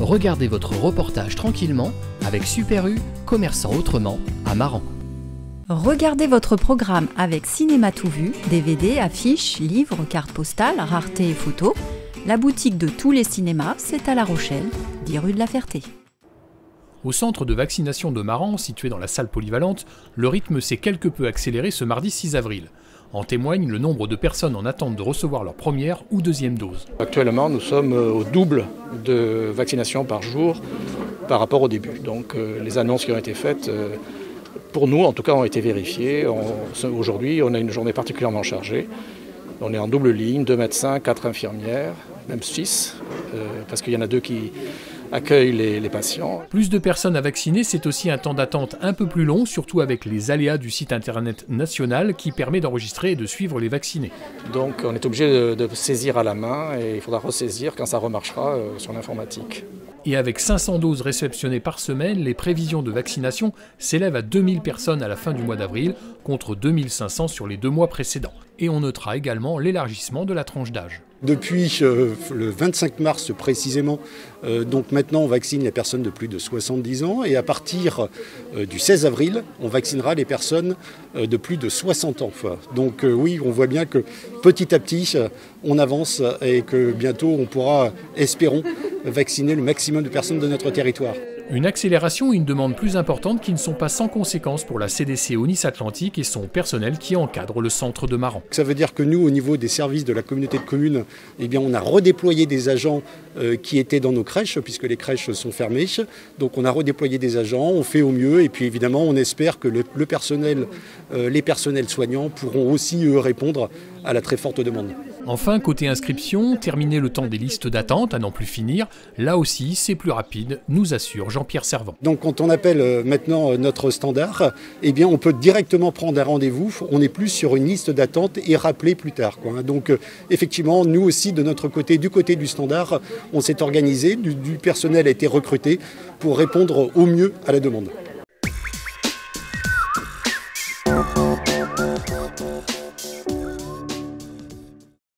Regardez votre reportage tranquillement avec Super U, commerçant autrement, à Maran. Regardez votre programme avec Cinéma Tout Vu, DVD, affiches, livres, cartes postales, raretés et photos. La boutique de tous les cinémas, c'est à La Rochelle, 10 rue de la Ferté. Au centre de vaccination de Maran, situé dans la salle polyvalente, le rythme s'est quelque peu accéléré ce mardi 6 avril. En témoigne le nombre de personnes en attente de recevoir leur première ou deuxième dose. Actuellement, nous sommes au double de vaccinations par jour par rapport au début. Donc les annonces qui ont été faites, pour nous en tout cas, ont été vérifiées. Aujourd'hui, on a une journée particulièrement chargée. On est en double ligne, 2 médecins, 4 infirmières, même 6, parce qu'il y en a 2 qui accueillent les patients. Plus de personnes à vacciner, c'est aussi un temps d'attente un peu plus long, surtout avec les aléas du site internet national qui permet d'enregistrer et de suivre les vaccinés. Donc on est obligé de saisir à la main et il faudra ressaisir quand ça remarchera sur l'informatique. Et avec 500 doses réceptionnées par semaine, les prévisions de vaccination s'élèvent à 2000 personnes à la fin du mois d'avril, contre 2500 sur les 2 mois précédents. Et on notera également l'élargissement de la tranche d'âge. Depuis le 25 mars précisément, donc maintenant on vaccine les personnes de plus de 70 ans et à partir du 16 avril, on vaccinera les personnes de plus de 60 ans. Donc oui, on voit bien que petit à petit, on avance et que bientôt on pourra, espérons, vacciner le maximum de personnes de notre territoire. Une accélération et une demande plus importante qui ne sont pas sans conséquences pour la CDC Aunis-Atlantique et son personnel qui encadre le centre de Maran. Ça veut dire que nous, au niveau des services de la communauté de communes, eh bien, on a redéployé des agents qui étaient dans nos crèches, puisque les crèches sont fermées. Donc on a redéployé des agents, on fait au mieux et puis évidemment on espère que le personnel, les personnels soignants pourront aussi répondre à la très forte demande. Enfin, côté inscription, terminer le temps des listes d'attente à n'en plus finir, là aussi c'est plus rapide, nous assure Jean-Pierre Servant. Donc quand on appelle maintenant notre standard, eh bien on peut directement prendre un rendez-vous, on n'est plus sur une liste d'attente et rappeler plus tard. Donc effectivement, nous aussi de notre côté, du côté du standard, on s'est organisé, du personnel a été recruté pour répondre au mieux à la demande.